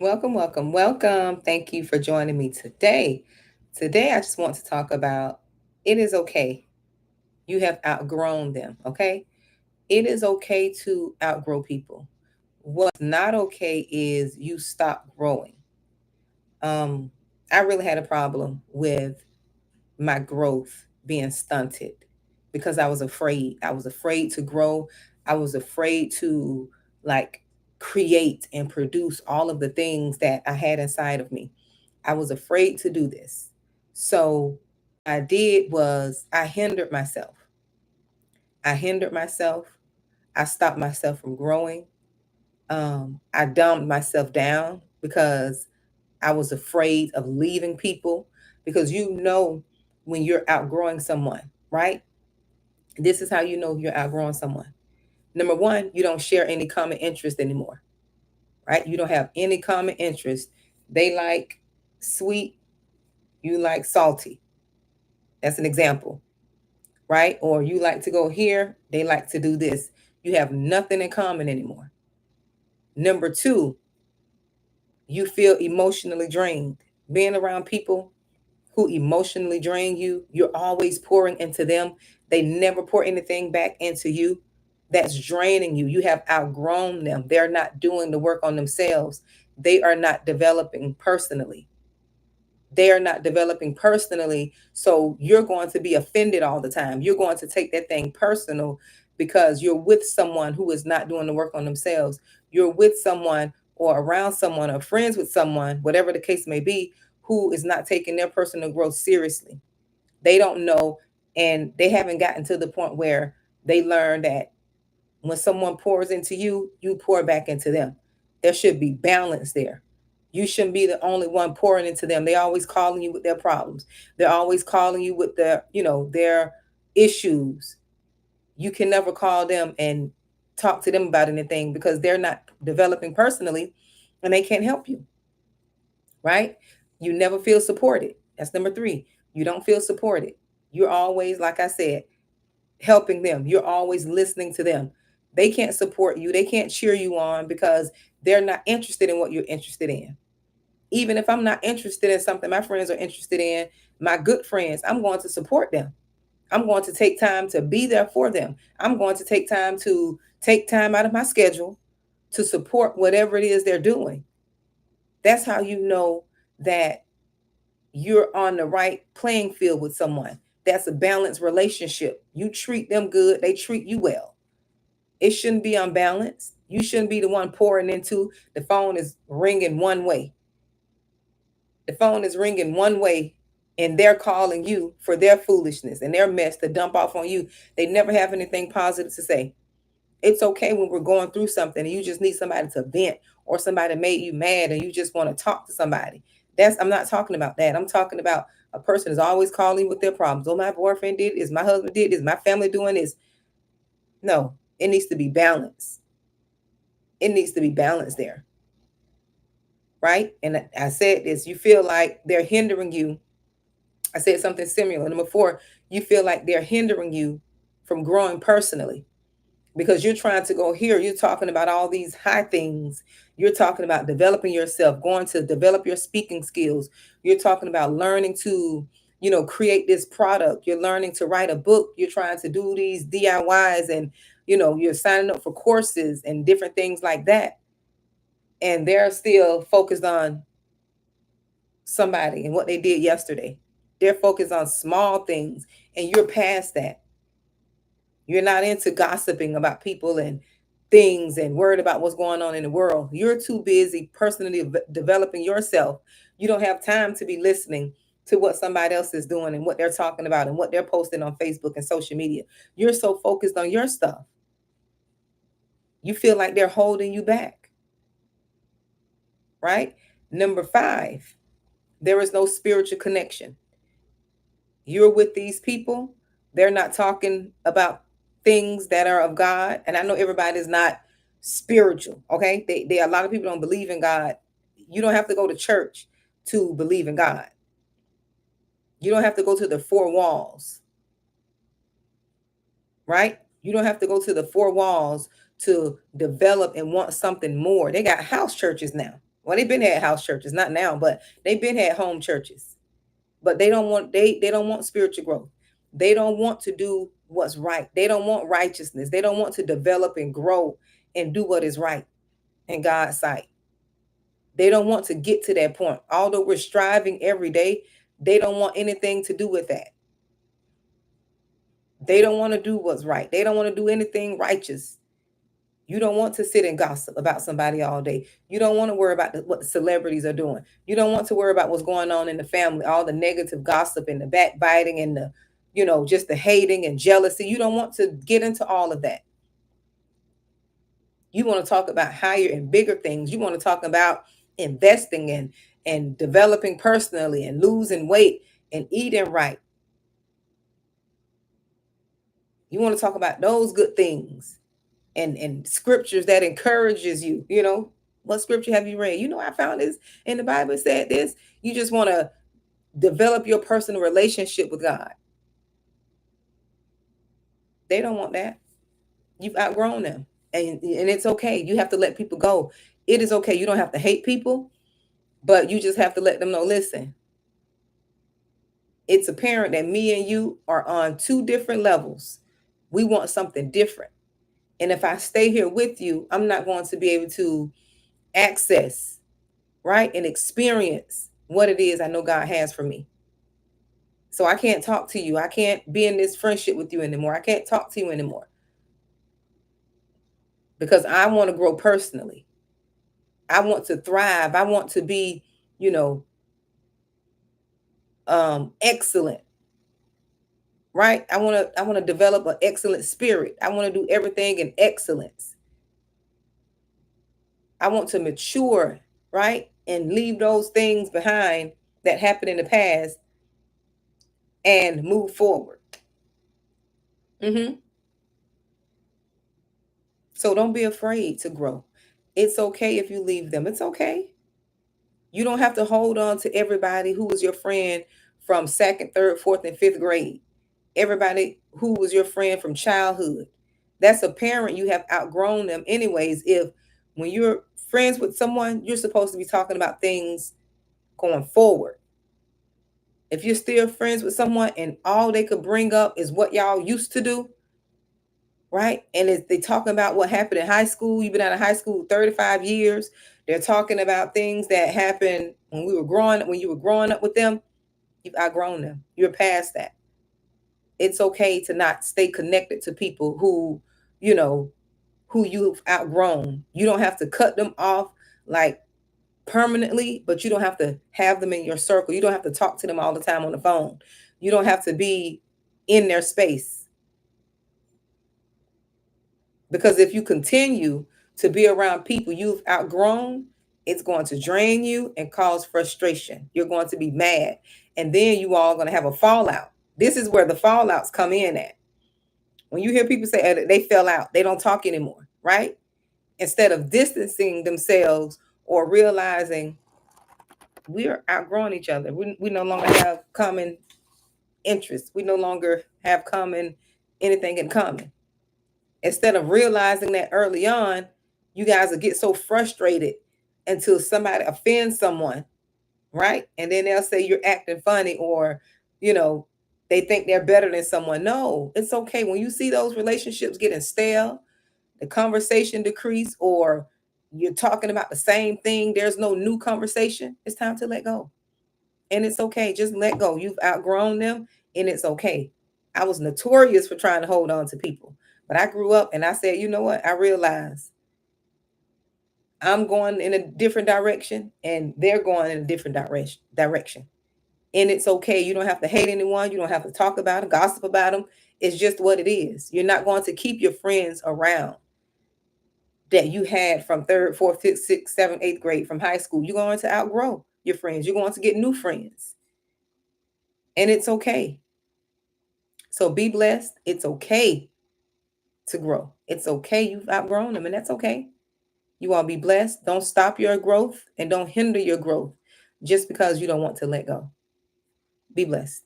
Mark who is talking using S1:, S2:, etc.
S1: Welcome, welcome, welcome. Thank you for joining me today. Today, I just want to talk about it is okay. You have outgrown them, okay? It is okay to outgrow people. What's not okay is you stop growing. Um, I really had a problem with my growth being stunted because I was afraid. I was afraid to grow. I was afraid to like create and produce all of the things that I had inside of me. I was afraid to do this. So what I did was I hindered myself. I hindered myself. I stopped myself from growing. I dumbed myself down because I was afraid of leaving people because when you're outgrowing someone, right? This is how you know you're outgrowing someone. Number one, you don't share any common interest anymore, right? You don't have any common interest. They like sweet, you like salty. That's an example, right? Or you like to go here, they like to do this. You have nothing in common anymore. Number two, you feel emotionally drained. Being around people who emotionally drain you, you're always pouring into them. They never pour anything back into you. That's draining you. You have outgrown them. They're not doing the work on themselves. They are not developing personally. They are not developing personally. So you're going to be offended all the time. You're going to take that thing personal because you're with someone who is not doing the work on themselves. You're with someone or around someone or friends with someone, whatever the case may be, who is not taking their personal growth seriously. They don't know, and they haven't gotten to the point where they learn that when someone pours into you, you pour back into them. There should be balance there. You shouldn't be the only one pouring into them. They're always calling you with their problems. They're always calling you with their issues. You can never call them and talk to them about anything because they're not developing personally and they can't help you, right? You never feel supported. That's number three. You don't feel supported. You're always, like I said, helping them. You're always listening to them. They can't support you. They can't cheer you on because they're not interested in what you're interested in. Even if I'm not interested in something my friends are interested in, my good friends, I'm going to support them. I'm going to take time to be there for them. I'm going to take time out of my schedule to support whatever it is they're doing. That's how you know that you're on the right playing field with someone. That's a balanced relationship. You treat them good, they treat you well. It shouldn't be unbalanced. You shouldn't be the one pouring into. The phone is ringing one way. The phone is ringing one way, and they're calling you for their foolishness and their mess to dump off on you. They never have anything positive to say. It's okay when we're going through something and you just need somebody to vent, or somebody made you mad and you just want to talk to somebody. I'm not talking about that. I'm talking about a person is always calling with their problems. Oh, my boyfriend did this, my husband did this, my family doing this. No, it needs to be balanced. It needs to be balanced there, right? And I said this, you feel like they're hindering you. I said something similar. Number four, you feel like they're hindering you from growing personally because you're trying to go here. You're talking about all these high things. You're talking about developing yourself, going to develop your speaking skills. You're talking about learning to, create this product. You're learning to write a book. You're trying to do these DIYs and, you're signing up for courses and different things like that. And they're still focused on somebody and what they did yesterday. They're focused on small things and you're past that. You're not into gossiping about people and things and worried about what's going on in the world. You're too busy personally developing yourself. You don't have time to be listening to what somebody else is doing and what they're talking about and what they're posting on Facebook and social media. You're so focused on your stuff. You feel like they're holding you back, right? Number five, there is no spiritual connection. You're with these people, they're not talking about things that are of God. And I know everybody's not spiritual, okay? They a lot of people don't believe in God. You don't have to go to church to believe in God. You don't have to go to the four walls, right? You don't have to go to the four walls to develop and want something more. They got house churches now. Well, they've been had house churches, not now, but they've been had home churches. But they don't want spiritual growth. They don't want to do what's right. They don't want righteousness. They don't want to develop and grow and do what is right in God's sight. They don't want to get to that point. Although we're striving every day, they don't want anything to do with that. They don't want to do what's right. They don't want to do anything righteous. You don't want to sit and gossip about somebody all day. You don't want to worry about what the celebrities are doing. You don't want to worry about what's going on in the family, all the negative gossip and the backbiting and the, just the hating and jealousy. You don't want to get into all of that. You want to talk about higher and bigger things. You want to talk about investing and developing personally and losing weight and eating right. You want to talk about those good things and scriptures that encourages you. What scripture have you read? I found this in the Bible. It said this. You just want to develop your personal relationship with God. They don't want that. You've outgrown them. And it's okay. You have to let people go. It is okay. You don't have to hate people, but you just have to let them know, listen, it's apparent that me and you are on two different levels. We want something different. And if I stay here with you, I'm not going to be able to access, right, and experience what it is I know God has for me. So I can't talk to you. I can't be in this friendship with you anymore. I can't talk to you anymore because I want to grow personally. I want to thrive. I want to be, excellent. Right? I want to develop an excellent spirit. I want to do everything in excellence. I want to mature, right? And leave those things behind that happened in the past and move forward. So don't be afraid to grow. It's okay if you leave them. It's okay. You don't have to hold on to everybody who was your friend from second, third, fourth, and fifth grade. Everybody who was your friend from childhood. That's apparent you have outgrown them anyways. If when you're friends with someone, you're supposed to be talking about things going forward. If you're still friends with someone and all they could bring up is what y'all used to do, right? And they talking about what happened in high school. You've been out of high school 35 years. They're talking about things that happened when you were growing up with them. You've outgrown them. You're past that. It's okay to not stay connected to people who you've outgrown. You don't have to cut them off like permanently, but you don't have to have them in your circle. You don't have to talk to them all the time on the phone. You don't have to be in their space. Because if you continue to be around people you've outgrown, it's going to drain you and cause frustration. You're going to be mad. And then you all going to have a fallout. This is where the fallouts come in at. When you hear people say they fell out, they don't talk anymore, right? Instead of distancing themselves or realizing we're outgrowing each other. We no longer have common interests. We no longer have anything in common. Instead of realizing that early on, you guys will get so frustrated until somebody offends someone, right? And then they'll say you're acting funny or, they think they're better than someone. No, it's okay. When you see those relationships getting stale, the conversation decrease, or you're talking about the same thing, there's no new conversation, it's time to let go. And it's okay. Just let go. You've outgrown them and it's okay. I was notorious for trying to hold on to people, but I grew up and I said, you know what? I realized I'm going in a different direction and they're going in a different direction. And it's okay. You don't have to hate anyone. You don't have to talk about them, gossip about them. It's just what it is. You're not going to keep your friends around that you had from third, fourth, fifth, sixth, seventh, eighth grade from high school. You're going to outgrow your friends. You're going to get new friends. And it's okay. So be blessed. It's okay to grow. It's okay. You've outgrown them, and that's okay. You all be blessed. Don't stop your growth and don't hinder your growth just because you don't want to let go. Be blessed.